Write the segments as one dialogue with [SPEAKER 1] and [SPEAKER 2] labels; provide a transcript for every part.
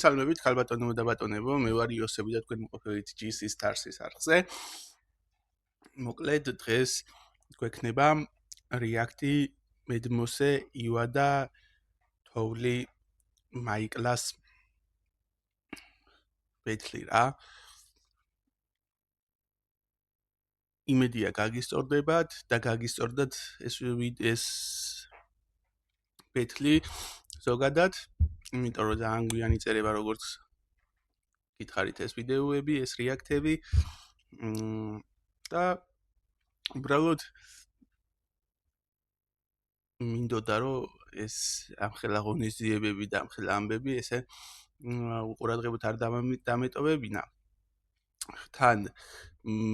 [SPEAKER 1] Salvებით ქალბატონებო და ბატონებო, მე ვარ იოსები და თქვენ მოყოფილით GC Stars-ის არხზე. მოკლედ დღეს გვექნება React-ი მედმოსე ივა და თოვლი მაიკლას ბეთლი რა. იმედია გაგისწორდებათ და გაგისწორდათ ეს ბეთლი ზოგადად, იმიტომ რომ ძალიან გვიანი წერება როგორც გითხარით ეს ვიდეოები, ეს რეაქტები და უბრალოდ მინდოდა რომ ეს ამხელა ღონისძიებები და ამხელა ამბები ესე უყურადღებოთ არ დამეტოვებინა. თან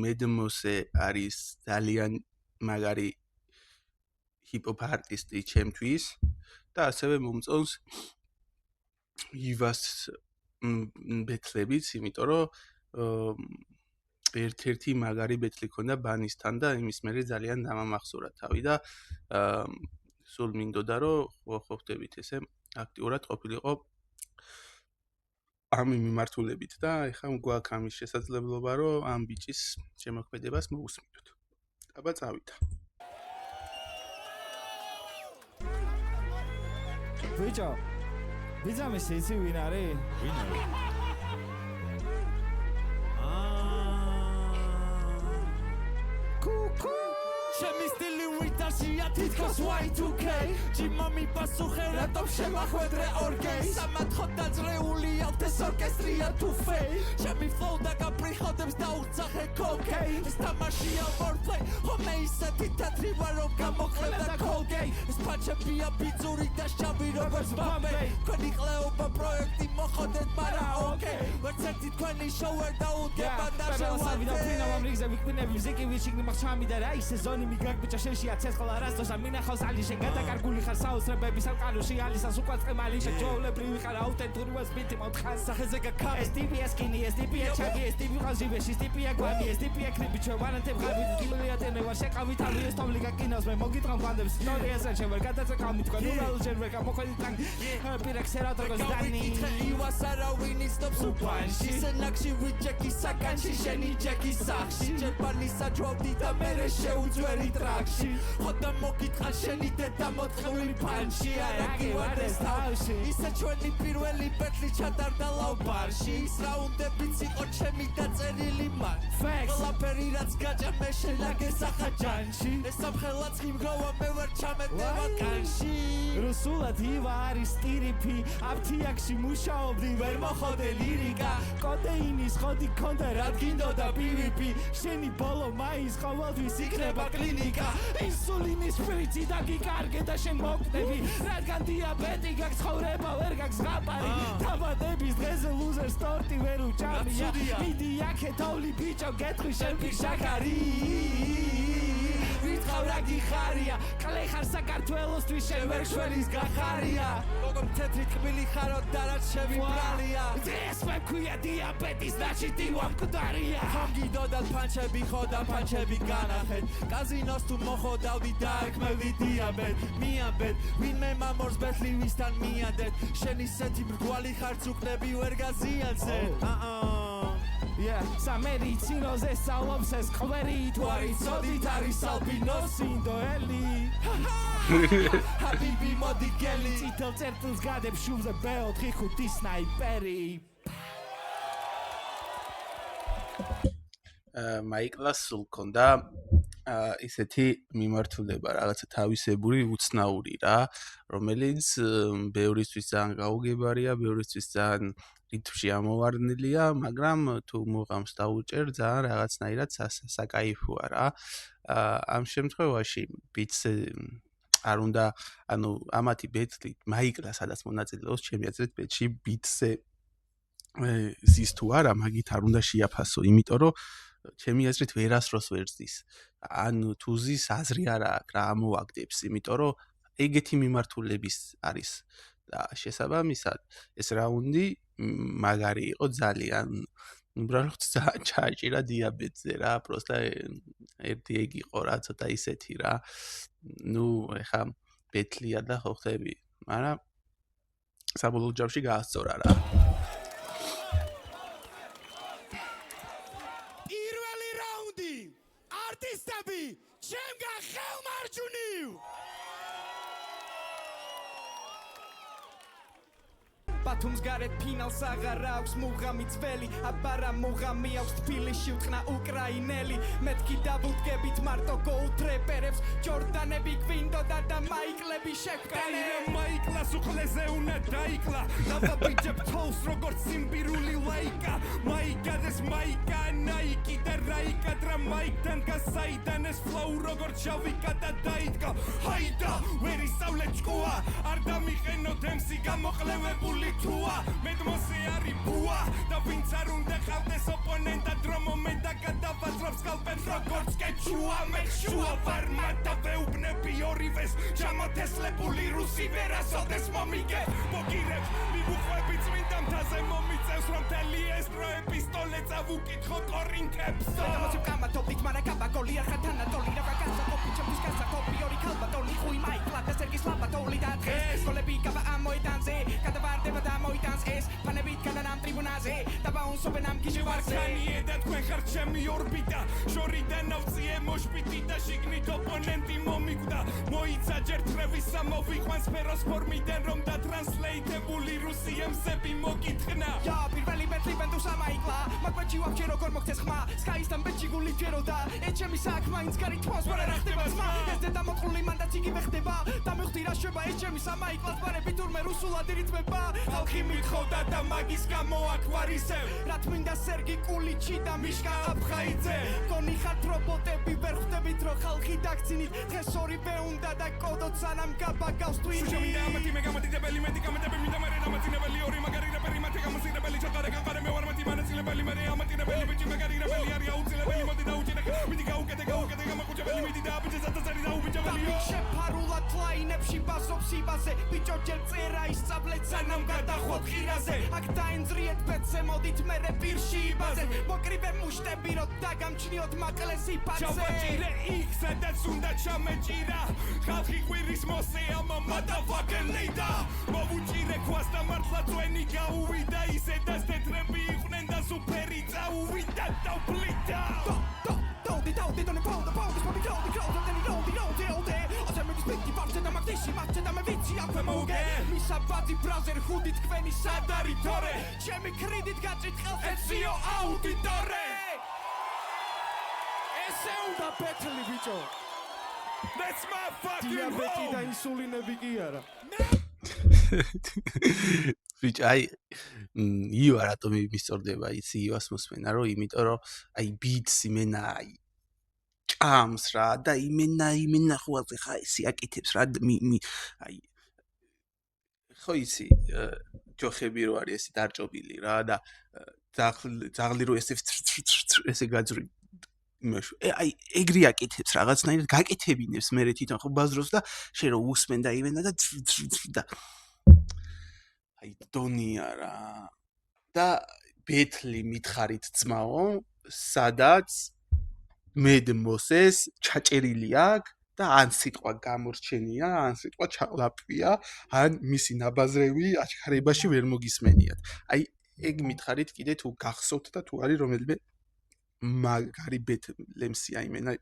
[SPEAKER 1] მედმოსე არის ძალიან მაგარი ჰიპ-ჰოპ არტისტი ჩემთვის და ასევე მომწონს ივას ბეთლებიც, იმიტომ რომ ერთ-ერთი მაგარი ბეთლი ქონდა ბანისთან და იმის მერე ძალიან დამამახსოვრა თავი და სულ მინდოდა რომ ხვდებით ესე აქტიურად ყოფილიყო ამ მიმართულებით და ეხლა გვაქვს ამის შესაძლებლობა რომ ამ ბიჭის შემოქმედებას მოусმინოთ. აბა წავიდა.
[SPEAKER 2] ბიჭო, ბიძამის იცი ვინ არის? ვინ არის? კუკუ ჩემი სტილი ვიტაშია თითქოს Y2K ჯიმამი პასუხე რატომ შემახვედრე ორგეი სამათხო დაძრეული აქვთ ეს ორკესტრია თუ ფეი ჩემი ფლოუ და კაპრიხოდებს დაუხცახე კოკეი ეს თამაშია wordplay ხომე ისეთი თეთრი ვარ რომ გამოხლებდა კოლგეი ეს პაჩებია ბიძური და შავი როგორც ბამბეი თქვენი ყლეობა პროექტი მოხოდეთ მარა ოკეი ვერც ერთი თქვენი შოუ ვერ დაუდგება და შევარდე მიგაგბიჭა შენშია ცეცხლა რასდოს და მინახავს ალიშენ გადაკარგული ხარ საოცრებების ალყანოში ალისას უკვე წემალი შეჯოულებრივი ხარ აუთენტური ვასპინტი მოთხარ სახეზე გაქა ეს ტიპია სკინი ეს ტიპია ჩაგი ეს ტიპი ხაზიბეში ეს ტიპია გვანი ეს ტიპია კრიპი ჩვენ ვანანტებ ხარვით კილოია ტენევა შეყავით ავი ეს თოვლი გაკინავს მე მოგიტყავ ბანდებს ისტორიაზე ჩვენ ვერ გადაწეკავ თქვენ უბრალოდ ჯერ ვერ გამოხედით თან პირექსერად როგორც დანი ივას არავინ ისტობს უბანში სენაკში ვიჯეკი საკანში შენი ჯეკი სახში ჯერბანი საჯვავდი და მერე შეუძვერი ტრაქში ხოდა მოგიტყა შენი დედა მოთხოვნი ფანში არა გივარდეს თავში ისე ჩვენი პირველი ბეთლი ჩატარდა ლაუბარში ის რაუნდებიც იყო ჩემი დაწერილი მან ყველაფერი რაც გაჭა მე შენაგესახა ჯანში ეს სამხელაც იმგროვა მე ვერ ჩამეტევა კანში რუსულად ივა არის ტირიფი აფთიაქში მუშაობდი ვერ მოხოდე ლირიკა კოდეინის ხოდი ქონდა რა გინდოდა PvP შენი ბოლო მაის ყოველთვის იქნება კლინიკა ინსულინის შპრიცი და გიკარგე და შენ მოკდები რადგან დიაბეტი გაქვს ცხოვრება ვერ გაქვს ზღაპარი დაბადების დღეზე ლუზერს ტორტი ვერ უჭამია მიდი აქე თოვლი ბიჭო გეტყვი შენ ფიშაქარი ვითხავ რა გიხარია კლე ხარ საქართველოსთვის შენ ვერ შვენის გახარია გოგომ თეთრი ტკბილი ხარო და რაც შევიბრალია დღეს მე ქვია დიაბეტის ნაჩიტი ვამკვდარია ხომგიდოდათ ფანჩები ხოდა ფანჩები განახეთ კაზინოს თუ მოხოდავდი და ეკმევდი დიაბეტ მიაბეთ ვინმე მამორს ბეთლი ვისთან მიადეთ შენ ისეთი მრგვალი ხარ წუკნები ვერ გაზიაცეთ სამედიცინოზე სწავლობს ეს ყვერი თუ არის ცოდით არის ალბინოს ინდოელი ჰაბიბი მოდი გელი წითელ წერტილს გადებ შუბზე B4-5 სნაიპერი
[SPEAKER 1] მაიკლას სულ ქონდა ისეთი მიმართულება რაღაცა თავისებური უცნაური რა, რომელიც ბევრისთვის ძალიან გაუგებარია, ბევრისთვის ძალიან რითმში ამოვარდნილია, მაგრამ თუ მოღამს დაუჭერ ძალიან რაღაცნაირად საკაიფოა რა. ამ შემთხვევაში ბიტს არ უნდა, ანუ ამათი ბეთლი მაიკლა სადაც მონაწილეობს, ჩემი აზრით ბეთში ბიტზე ზის თუ არა, მაგით არ უნდა შეაფასო, იმიტომ რომ ჩემი აზრით ვერასდროს ვერ ზის. ან თუ ზის აზრი არა აქვს რა ამოაგდებს, იმიტომ რომ ეგეთი მიმართულების არის და შესაბამისად ეს რაუნდი მაგარი იყო ძალიან. უბრალოდ ძალიან ჩააჭირა დიაბეტზე რა, პროსტა ერთი ეგ იყო რა, ცოტა ისეთი რა. ნუ ეხა ბეთლია და ხო ხდები, მაგრამ საბოლოო ჯამში გაასწორა რა.
[SPEAKER 2] ბათუმს გარეთ ფინალს აღარ აქვს მუღამი ძველი აბარა მუღამი აქვს თბილისში უტყნა უკრაინელი მეთქი დავუდგებით მარტო გოუთ რეპერებს ჯორდანები გვინდოდა და მაიკლები შეგვკერე მაიკლას უხლეზე უნდა დაიკლა დავაბიჯებ თოვს როგორც სიმბირული ლაიკა მაიგადეს მაიკა ნაიკი და რაიკა დრა მაიკთან გასაიდან ეს ფლოუ როგორც შავიკა და დაიდგა ჰაიდა ვერ ისწავლე ჭკუა არ დამიყენოთ MC გამოყლევებული თუა მედმოსე არის ბუა და ვინც არ უნდა ყავდეს ოპონენტად რომ მომენტა გადავაძრობს კალპენს როგორც კეჩუა მე შუა ვარმა და ვეუბნები ორივეს ჩამოთესლებული რუსი ვერასოდეს მომიგე მოგირებს მიგუხვები წმინდა მთაზე მომიწევს რომ თელი ეს პროეპისტოლე წავუკითხო კორინთებს დამოცებ კამათობით მარაკაბა გოლი არ ხათანატოლი რა ვაგასა კოპი ჩემთვის გასა კოპი ორი ქალბატონი ხუი მაიკლა და სერგის ლაბატოლი და დღეს გოლები კაბა ამოიტანზე გადავარდება და ამოიტანს ეს ფანებით გადანამ ტრიბუნაზე და ბაუნსობენ ამ გიჟი ვარცანიე და თქვენ ხართ ჩემი ორბიტა შორიდან ავწიე მოშპიტი და შიგნით ოპონენტი მომიკვდა მოიცა ჯერ თრევისა მოვიყვანს სფეროს ფორმიდან რომ და ტრანსლეიტებული რუსი ემსები მოგითხნა ია პირველი მეტლი ბენდუს ამაიკლა მაგვეჩი ვაფშე როგორ მოგცეს ხმა სკაისთან ბეჭი გული ჯეროდა ეჩემი საქმე ინც კარი თვალს ვარ ახდება ძმა ეს დედა მოწყული მანდაც იგივე ხდება და მივხვდი რა შვება ეჩემი სამაიკლას ბარები თურმე რუსულად ირიცხება ხალხი მithხოვდა და მაგის გამო აქ ვარისევ რა თმინდა სერგი კულიჩი და მიშკა აფხაიძე გონი ხართ რობოტები ვერ ხვდებით რომ ხალხი დაგცინით დღეს ორივე უნდა და კოდოთ სანამ გაბაგავს twin შევიდა ამათი მეგამოდიდებელი მედიკამენტები მინდა მე დამაწინებელი ორი მაგარი რეპერი მათე გამოსირებელი ჩატარე განყარე მე ვარ მათი მანაცილებელი მე ამატინებელი ბიჭი მაგარი რეპერი არის აუცილებელი მოდი დაუჭირე მიდი გაუკეთე გამაკუჭებელი მიდი და ბიჭი ზატაცარი და უბიჭებელი შეფარულად ლაინებში ბასობს იბაზე ბიჭო ჯერ წერა ისწავლეთ სანამ გადახვდეთ ხირაზე აქ დაენძრიეთ ბეცე მოდით მერე პირში იბაზე მოკრივე მუშტები რომ დაგამჩნიოთ მაკლეს იფაცე ჩავაჭირე იქ სადაც უნდა ჩამეჭირა ხალხი ყვირის მოსეა motherfucking leader მოვუჭირე ქვას და მართლა წვენი გაუვიდა ისედაც თეთრები იყვნენ და სუფერი წაუვიდა და ვბლიდა Don't on the phone, the phone is probably close, then you know, Ose me dispeti farce da magdisi, mace da me vici, akve moge Misa badi browser, hudit kveni sadari tore Čemi kredit gačit elfecio auditore Ese unda betli, bicho That's my fucking home Diabeti da insulinebi ki ara
[SPEAKER 1] Which I you are to me მისწორდება იცი ივას მოსმენა რომ იმიტომ რომ აი beats იმენა აი ჭამს რა და იმენა ხوازე ხა ისი აკეთებს რა აი ხო იცი ჯოხები რო არის ესი დარჭობილი რა და ძაღლი რო ესე გაძრი აი ეგრე აკეთებს რაღაცნაირად გაკეთებინებს მე თვითონ ხო ბაზროს და შენ რო უსმენ და იმენა და აი დონია რა და ბეთლი მითხარით ძმაო სადაც მედმოსეს ჩაჭერილი აქვს და ან სიტყვა გამორჩენია ან სიტყვა ჩაყლაპია ან მისი ნაბაზრევი აჩქარებაში ვერ მოგისმენიათ აი ეგ მითხარით კიდე თუ გახსოვთ და თუ არის რომელიმე მაგარი ბეთლემსი აიმენა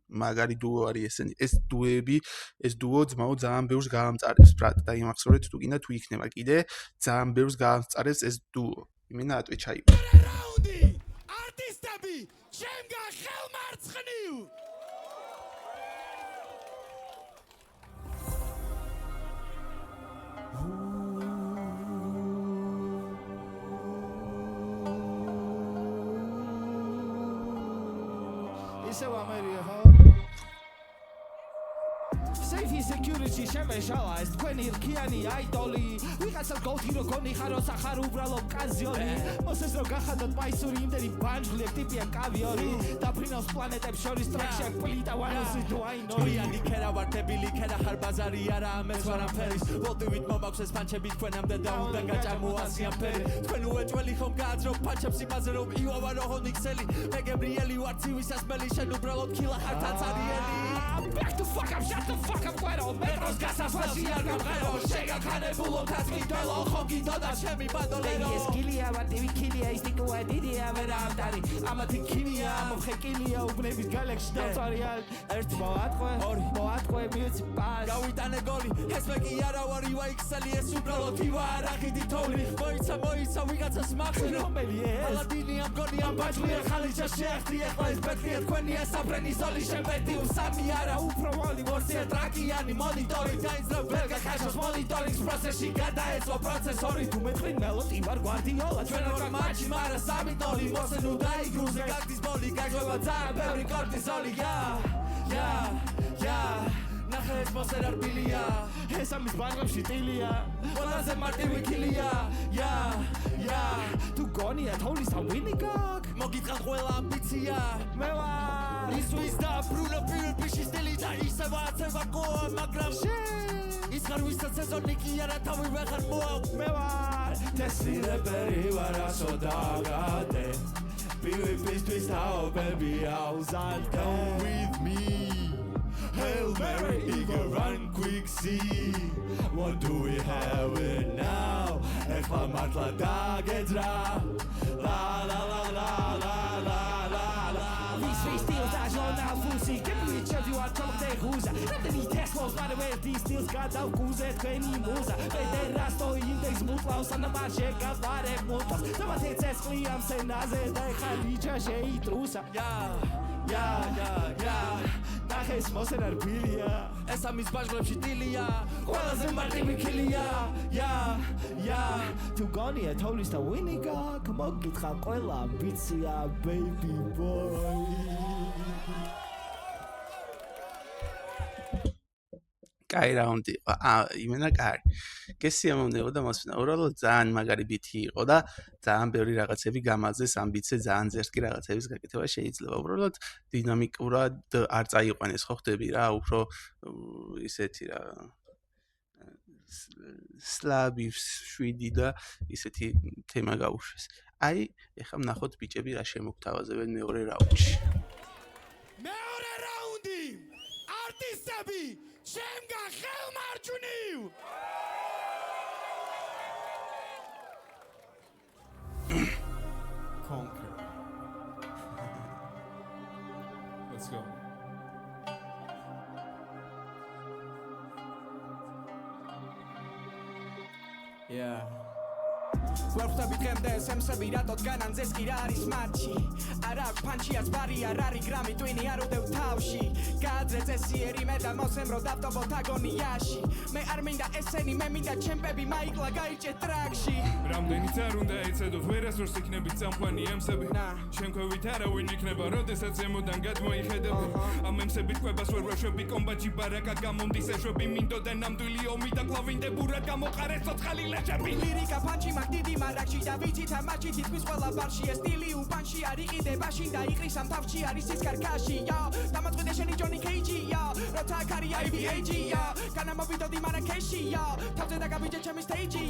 [SPEAKER 1] მაგარი დუო არის ესენი ეს დუოები ეს დუო ძმაო ძალიან ბევრს გაამწარებს ბრატ და იმახსოვრეთ თუ გინდა თუ იქნება კიდე ძალიან ბევრს გაამწარებს ეს დუო იმენა ატვე ჩაივა
[SPEAKER 2] რაუნდი არტისტები ჩემგან ხელმარცხნივ ისევ ამერია ხო Safety security შემეშალა ეს თქვენი რქიანი აიდოლი ვიღაცას გოლთი რო გონი ხარო სახარ უბრალო კაზიონი მოსეს რო გახადოთ მაისური იმდენი ბანჯგლი ტიპია კავიორი და ფრინავს პლანეტებს შორის ტრეკში აქ პლიტა ვანოსი თუ აინორი იანი ქერა ვარტებილი ქერა ხარ ბაზარი არა ამეს ვარ ამფერის ვოლტივით მომაქვს ეს პანჩები თქვენამდე და უნდა გაჭამოასიან ფერი თქვენ უეჭველი ხომ გააძრო პანჩებს იმაზე რომ იუავა რო ჰონი ქსელი მე გებრიელი ვარ ცივისას მელი შენ უბრალოდ ქილა ხარ თაცარიელი back to fuck up shut the fuck up quiero metros gasasfasi არ გამყერო შეგაქანებულო თაცმი დელო ხო გინდოდა ჩემი ბანდოლერო ეს კილია ვარ ტივი კილია ის ნიკოა დიდია ვერ არამტარი ამათი ქიმია მომხეკილია უბნების გალექსში დავწარიალ ერთი მოატყვე ორი მოატყვე მიეცი პას გავიტანე გოლი ეს მე კი არა ვარი ვაიქცელი ეს უბრალოდ ივა არახიდი თოვლი მოიცა ვიღაცას მახსენე რომელი ეს ალადინი ამ გონი ამ ბაჭლია ხალიჩა შეახტი ეხლა ეს ბეთქია თქვენია საფრენი ზოლი შემპეტი უსამი არა უფრო ვალი ვორცია ტრაკიანი მონიტორი დაიძრა ბერგა ხაშოს მონიტორინგს პროცესში გადაეცვა პროცესორი თუ მეტყვი მელოტი ვარ გვარდიოლა ჩვენ როგორ მაჩი მარა სამი ტოლი მოსენუ დაიგრუზე გაგდის ბოლი გაგვება ძალიან ბევრი კორტიზოლი ნახე ეს მოსერ არბილია ეს ამის ბანკებში ტილია ყველაზე მარტივი ქილია თუ გონია თოვლის თავინი გაკ მოგიტყალ ყველა ამბიცია მე ვარ ისთვის და ბრუნო პირველ ფიში სტილი და ისევა აცება გოა მაგრამ ის ხარ ვისაც სეზონი კი არა თავი ვეხარ მოავ მე ვარ დესილებელი ვარ ასო დაგადე PvPისთვის თაობები აუზალდე Come with me Hail Mary, eager run quick see What do we have it now? Ეხლა მართლა დაგეძრა La la la la la la la la These three steals are journal fusi Can we tell you what come they who's Რამდენი Teslas by the way these steals გადავგუზე თქვენი მუზა ფედერასტო ინდექს მუტლავს ან შეგავარე მუტლავს დამათეც ეს ყლია მსენაზე და ეხლა ვიჯა შეიტრუსა ნახეს მოსენ არბილია ეს ამის ბაჟღლებში ტილია ყველაზე მარტივი ქილია თუ გონია თოვლის და ვინი გაკ მოგითხა ყველა ამბიცია baby boy
[SPEAKER 1] კაი რაუნდი იმენა კარი გესიამოვნებო და მოსვენა უბრალოდ ძალიან მაგარი ბითი იყო და ძალიან ბევრი რაღაცები გამაძეს ამბიცე ძალიან ზერსკი რაღაცების გაკეთება შეიძლება უბრალოდ დინამიკურად არ წაიყვანეს ხო ხდები რა უფრო ისეთი რა სლაბი შვიდი და ისეთი თემა გაუშვეს აი ეხლა ვნახოთ ბიჭები რა შემოგთავაზებენ მეორე რაუნდში
[SPEAKER 2] მეორე რაუნდი არტისტები შემგან ხელმარჯვნივ Conquer Let's go Yeah გვერდები დღემდე სემსები რატოდ განანძეს კი რა არის მათში არ აქვს ფანჩიაც ბარი არ არის გრამი ტვინი არ უდევ თავში გააძრე წესიერი მე და მოსემრო დავტობოთ აგონიაში მე არ მინდა ესენი მე მინდა ჩემპები მაიკლა გაიჭე ტრაქში
[SPEAKER 3] რამდენიც არ უნდა ეცედოთ ვერასდროს იქნებით წამყვანი ემსები შემქვევით არავინ იქნება როდესაც ზემოდან გადმოიხედები ამ ემსებით ყვებას ვერ ვეშვები კომბაჯი ბარაკა გამონდის ეშვები მინდოდან ნამდვილი ომი და კლავინდებურად გამოყარეს ცოცხალი ლეჟები
[SPEAKER 2] ლირიკა ფანჩი მაგ დიდი მარაკში და ვიცი თამაში თითქმის ყველა ბარში ეს სტილი უბანში არ იყიდება შინ და იყრის ამ თავში არის ის კარკაში დამაწყვეტე შენი ჯონი კეიჯი როცა კარია IBAG განამოვიდოდი მარაკეში თავზე დაგაბიჯე ჩემი სტეიჯი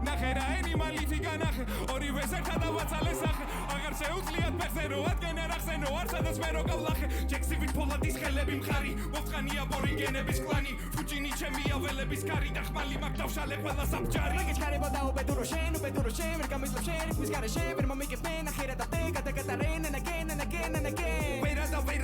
[SPEAKER 3] ნახე რა ენიმალითი განახე ორივე ზერთა დავაცალე სახე აღარ შეუძლიათ ფეხზე რო ადგენ არ ახსენო არ სადაც მე რო გავლახე ჯექსივით ფოლადის ხელები მხარი მოვხანია ბორიგენების კლანი ფუჭინი ჩემია ველების კარი და ხმალი მაგ დავშალე ყველა საბჯარი
[SPEAKER 2] მეგეც კარებო და უბედურო შენ ვერ გამისლებ შენ ხმის გარეშე ვერ მომიგებენ ახერა და გადაგატარენ and again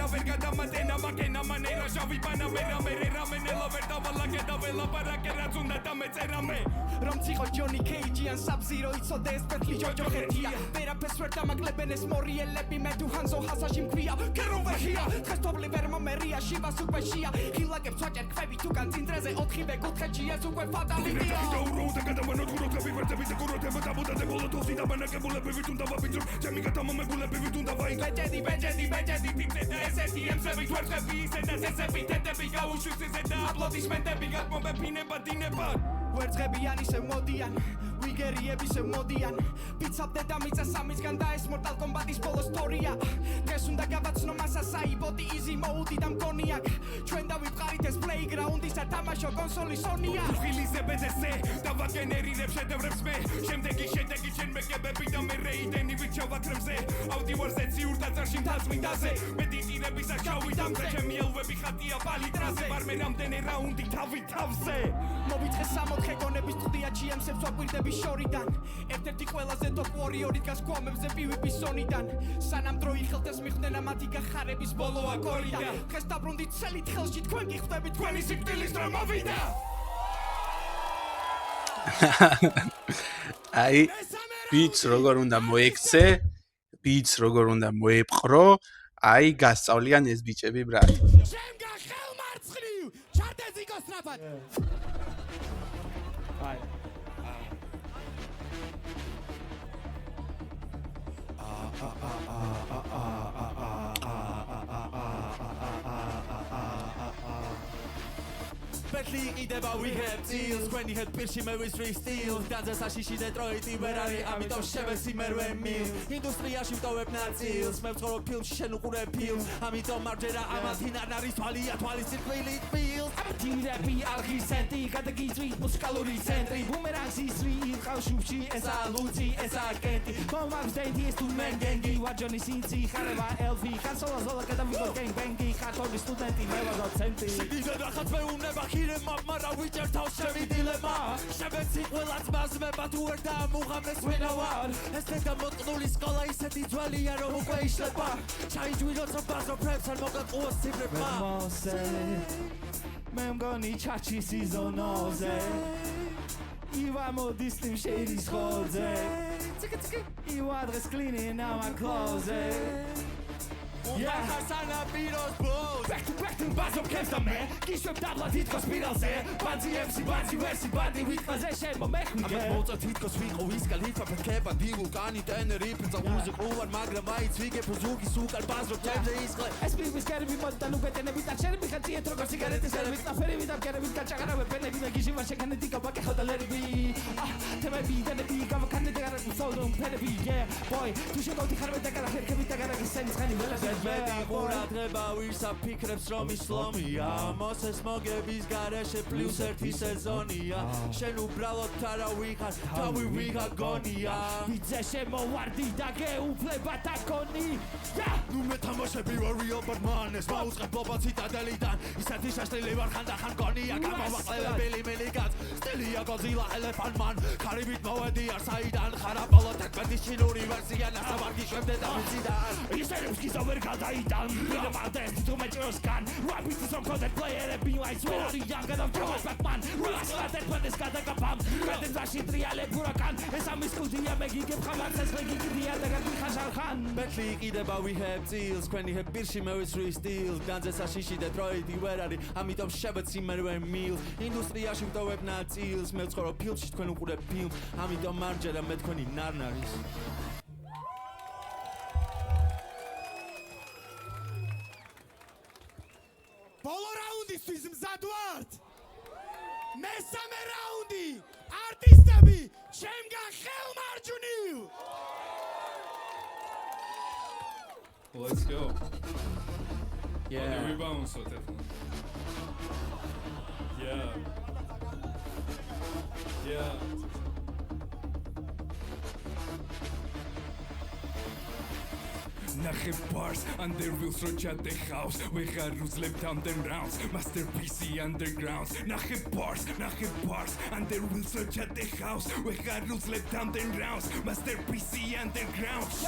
[SPEAKER 2] ვერ გადამატენა მაგენა მანერა შავი პანამერა მე რამენელა ვერ დავალაგე და ველაპარაკე რაც უნდა დამეწერა მე რომ ციხო ჯონი კეიჯი ან საბზირო იცოდე ეს პეთლი ჯოჯო ხერთია ვერაფერს ვერ დამაკლებენ ეს მორიელები მე თუ ჰანზო ჰასაში მქვია კერო ვეხია დღეს თობლი ვერ მომერია შივას უკვე შია ხილაკებს ვაჭერ ქვები თუ განცინტრეზე 4-ვე კუთხეში ეს უკვე ფატალიტია
[SPEAKER 3] დაურო და გადავანოთ გუროთები ვერტები და გუროთება დაბუდაზე ბოლოთოსი და ბანაკებულები ვით უნდა ვაბიძრო ჩემი გადამომებულები ვით უნდა ვაი ბეჯედი ტიპზე და ესეთი ემსები თვერხები ისედაც ესები თეთები გაუშვის ისე და აპლოდისმენტები გაკმობებინება დინება
[SPEAKER 2] ვერცხებიან ისე მოდიან ვიგერიები ისე მოდიან პიცაბდე და მიწა სამისგან და ეს Mortal Kombat-ის ბოლო სტორია დღეს უნდა გავაცნო მასა საიბოდი easy mode და მგონი აქ ჩვენ დავიფყარით ეს playground-ის ათამაშო კონსოლი Sony-ა
[SPEAKER 3] ხილიზე ბედესე და ვაგენერირებ შედევრებს მე შემდეგი შედეგი ჩვენ მეკებები და მე რეიდენი ვიჩავაქრებზე ავდივარზე ციურ დაწარში მთაწმინდაზე მე დიტირების აქ დავიდამზე ჩემი ელვები ხატია პალიტრაზე ვარ მე რამდენი რაუნდი თავი თავზე
[SPEAKER 2] მოვიწყე 64 გონების ტყდია GM-ებს ვაკვირდები გუნდების შორიდან ერთ-ერთი ყველაზე ტოპ ვორიორი დგას გვამებზე PvP სონიდან სანამ დრო იხელთეს მიხვდენა მათი გახარების ბოლო აკორიდა დღეს დაბრუნდით ცელით ხელში თქვენ კი ხვდებით თქვენი სიკვდილის დრო მოვიდა
[SPEAKER 1] აი ბიჭს როგორ უნდა მოექცე ბიჭს როგორ უნდა მოეპყრო აი გასწავლიან ეს ბიჭები ბრატ
[SPEAKER 2] შემგან ხელმარცხნივ ჩარდეთ იკოსტრაფად აი Betli ideba we have deals when you had pirshi me with three steals Danza sashishi Detroit iberari amitom shevesi merwe mil Industriashi vtoveb natsils me vtqoro filmshi shen uqure films amitom marjera amatin ar naris tvalia tvalis sirqvili feels Amatirები არღისენტი გადაგიწვით მუსიკალური ცენტრი ბუმერანგს ისვი ხავშუბში ესა ლუცი ესა კენტი მომავს დენდი ეს თუ მენგენგი ვაჯონი სინცი ხარება ელფი ხანსოლა ზოლა გადავიღო გენგბენგი ხათორი სტუდენტი მე ვარ დოცენტი შეგიძლია რახაც მეუნება ხირემა მარა ვიჭერ თავს შევიდილება შებეცი ყველაც მასმება თუ ვერ დაამუღამეს ვინა ვარ ეს დაგამოწყნული სკოლა ისეთი ძველია რომ უკვე იშლება ჩაიჯვიროთ ბაზრო ფრებს არ მოგაყუოს ციფრებმა მე მგონი ჩაჩი სიზონოზე ივა მოდის თიმ შეირის ხოზე ივა დღეს cleaning our closet Yeah, Hasana Piros Bros Back to Bazo Kevsta man Kishweb Dabla Titkos Piralse Banzi MC Banzi Versi Bandi Witkaze Shen Momekhu Amet Moza Titkos Viko Iskal Hifa Petkeba Divu Kani Tenerife Za Uzik Uvar Magra Mai Zvige Puzuki Sukal Bazro Temze Iskle SB Viskari Vimod Daluga Tenevi Taksheri Mikhanti Etrogo Cigarettes Service Naferi Vidam Kerevi Kachagara Vepenevi Nagishiva Shekhanetika Bake Hodaleri Temevi Tenevi Gavakane Tegara Sodom Penevi Yeah boy Tu Shekoti Harve Tegara Herkevi Tegara Gisenis Khani Velas Vedi ყურადღება ვირსა ფიქრებს რომ ისლომია მოსეს მოგების გარეშე პლუს ერთი სეზონია შენ უბრალოდ არა ვიღარ თავი ვიღარ გონია ვიძე შემოვარდი და გეუფლება თაკონი ნუ მე თამაშები ვარ real but man ეს მაუწყებ ბობა ციტადელიდან ისეთი შეშლილი ვარ ხანდახან გონია გამოვაყლებელი მილიკაც სტილია გოზილა ელეფანტმან ქარიბით მოვედი არ საიდან ხარაბალო თაკბეთის ჩინური ვერსია ნასავარგი შვებდე და ვიციდან ისერევსკის over Gadaidan, with a modest to my scan. Rapid to some content player, be like Sweaty Young and I'm Thomas Batman. Rush that when this got a pump. Red and Rashi Triale Burakan. And some is good here making him come out as making the other Khan. Betli ideba we have deals, when you have Birshi Maris three steals. Danza Sashishi Detroit, Iwerari, Amitom Shabbat Simmer meals. Industria Shimto web not seals, Melskoro Pilch, when you have pills. Amitom Margera Metconi Narnaris. Bolo raundისთვის მზად ვართ. მესამე რაუნდი. არტისტები, ჩემგან ხელმარჯვნივ.
[SPEAKER 3] Let's go.
[SPEAKER 2] Yeah.
[SPEAKER 3] We bounce on it. Yeah. Yeah. Nache bars under wheels at the house. We got roots left on the rounds. Masterpiece undergrounds. Nache bars under wheels at the house. We got roots left on the rounds. Masterpiece undergrounds.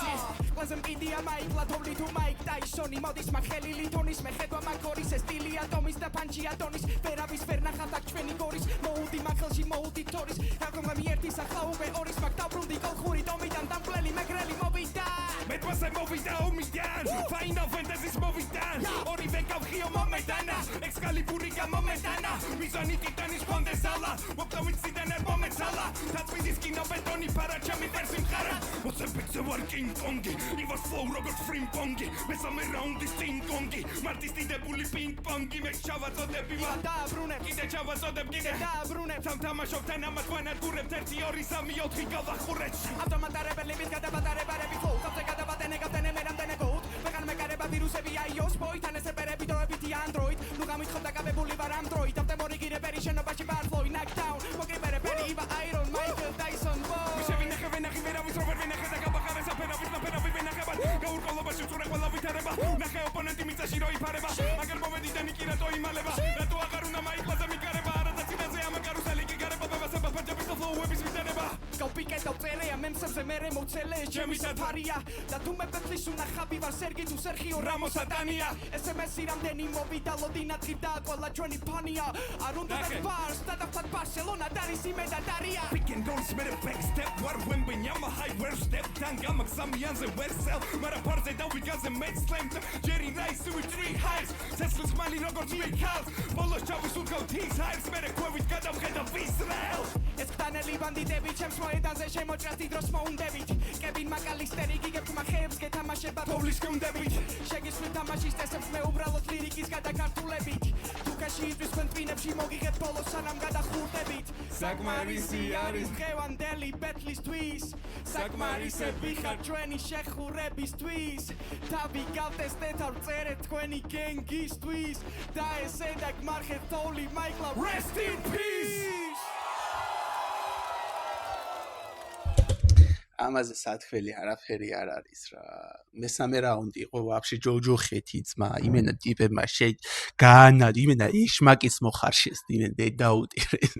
[SPEAKER 2] Wasn't India Mike, Latovli to Mike Tyson. Modis Makheli Litonis, Mehedwa Makoris, Estilia Tomis, the Panchia Tonis, Ferabis Fernahatak Fenigoris, Moldi Makelsi, Moldi Toris, Hakomamiertis, Aklaube, Oris, Mactabrundi, Kolhuri, Tomitan, Tampleli, Magreli, Movita.
[SPEAKER 3] Met was een Movita omidaan. Final Fantasy Movitaan. Oriveka Gio Momentana. Excaliburica Momentana. Mizani Titanis Condesala. Optawit Sidaner Momentala. Tatwidis Kino Betoni Parachami Versim Hara. What's a pizza working Kongi? It was flow Robert Frim Pongi. Mesame round this thing Kongi. Martisti de Bully Ping Pongi. Mex Chava so de Pima.
[SPEAKER 2] Da Brune.
[SPEAKER 3] Kide Chava so de Kide.
[SPEAKER 2] Da Brune.
[SPEAKER 3] Samtama Shoftana Matwana Gurem Terti Orisami Otrika Vachurech.
[SPEAKER 2] Automatare per limit Gadabatare Barabico. Kapte Gatene Meram Denegot. Vegan Megareba Virusevi iOS Boy. Tanese Berebito Ebiti Android. Lugamit Hotakabe Bolivar Android. After Morigi Reparation of Bashibar Floy. Knockdown. Mogi Bereberi Eva Iron. Michael Dyson Boy.
[SPEAKER 3] Mishevina Havena Hivera with Robert Venega Gabahara Sapena with Napena Vivena Habat. Gaur Kolobashi Sura Vitareba. Nahe opponent Mitsashiro Ipareba. Agar Bovedi Danikira Toi Maleva. Ratu Agaruna Mike Lazamikareba. Ratasina Zayama Karusali Gareba Baba Saba Pajabi Flow Webis Vitareba.
[SPEAKER 2] ზე მერე მოცელე ჩემი საფარია და თუ მე პეპლის უნახავი ვარ სერგი თუ სერხიო რამოს ატანია SMS-ი რამდენი მოვიდა ლოდინათხი და ყველა ჩვენი ფანია არ უნდა ბარს და დავთად ბარსელონა დარის იმე და დარია
[SPEAKER 3] pick and rolls with a back step what when I'm a high where step down I'm some youngs and where sell but a part that we got the made slam Jerry Rice with three highs Teslas money როგორც ვიქალ ბოლოს ჩავისულქო თის ჰაერს მე კვევით გადავხედავ ისრაელ
[SPEAKER 2] ეს ხტანელი ბანდიტები ჩემს მოედანზე შემოჭრას დიდ დროს მოუნდებით კევინ მაკალისტერი გიგებთ მახეებს გეთამაშება
[SPEAKER 3] პოვლის გუნდებით
[SPEAKER 2] შეგისმით თამაშის წესებს მე უბრალოდ ლირიკის გადაგართულებით თუკაში ისთვის თქვენ ტვინებში მოგიღეთ ბოლოს სანამ გადახურდებით საკმარისი არის დღევანდელი ბეთლისთვის საკმარისები ხარ ჩვენი შეხურებისთვის თავი გავტესტეთ არ წერეთ თქვენი გენგისთვის და ესე დაგმარხეთ თოვლი მაიკლა rest in peace
[SPEAKER 1] ამაზე სათქმელი არაფერი არ არის რა. მესამე რაუნდი იყო ვაფშე ჯოჯო ხეთი ძმა. იმენა ტიპებმა გაანა იმენა ეშმაკის მოხარშეს იმენა დაუტირეს.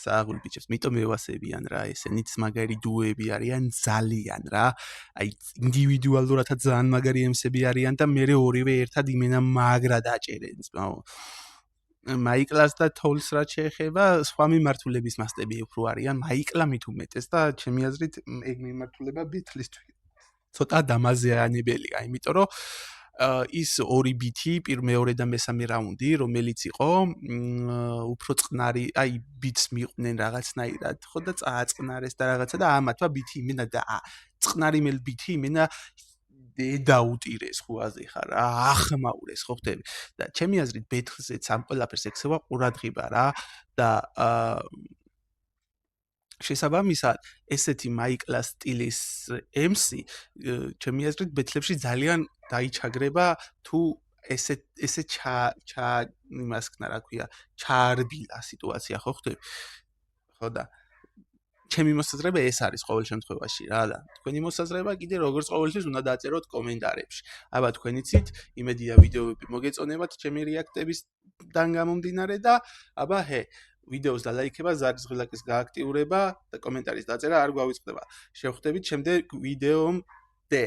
[SPEAKER 1] საღული ბიჭებს, მიტომ ევასებიან რა, ესენიც მაგარი დუოები არიან ძალიან რა. აი ინდივიდუალურადაც ძალიან მაგარი ემსები არიან და მე ორივე ერთად იმენა მაგრა დაჭერენ ძმაო. მაიკლას და თოვლს რაც შეეხება, სხვა მიმართულების მასტები უფრო არიან, მაიკლა მით უმეტეს და ჩემი აზრით ეგ მიმართულება ბითლისთვის ცოტა დამაზიანებელია, იმიტომ რომ ის ორი ბითი, მეორე და მესამე რაუნდი, რომელიც იყო, უფრო წყნარი, აი ბიტს მიყვნენ რაღაცნაირად, ხო და წააწყნარეს და რაღაცა და ამათვა ბითი იმენა და წყნარი მელ ბითი იმენა დაუტირეს ხუაზე ხარ რა ახმაურეს ხო ხდები და ჩემი აზრით ბეთლზეც ამ ყველაფერს ექცევა ყურადღება რა და შესაბამისად ესეთი მაიკლა სტილის MC ჩემი აზრით ბეთლებში ძალიან დაიჩაგრება თუ ესე იმას ქნა რა ქვია ჩაარბილა სიტუაცია ხო ხდები ხო და ჩემი მოსაზრება ეს არის ყოველ შემთხვევაში რა და თქვენი მოსაზრება კიდე როგორც ყოველთვის უნდა დაწეროთ კომენტარებში. აბა თქვენ იცით, იმედია ვიდეოები მოგეწონებათ ჩემი რეაქტებისგან გამომდინარე და აბა ვიდეოს და ლაიქება, ზარის ღილაკის გააქტიურება და კომენტარის დაწერა არ გვავიწყდება. შევხვდებით შემდეგ ვიდეომდე.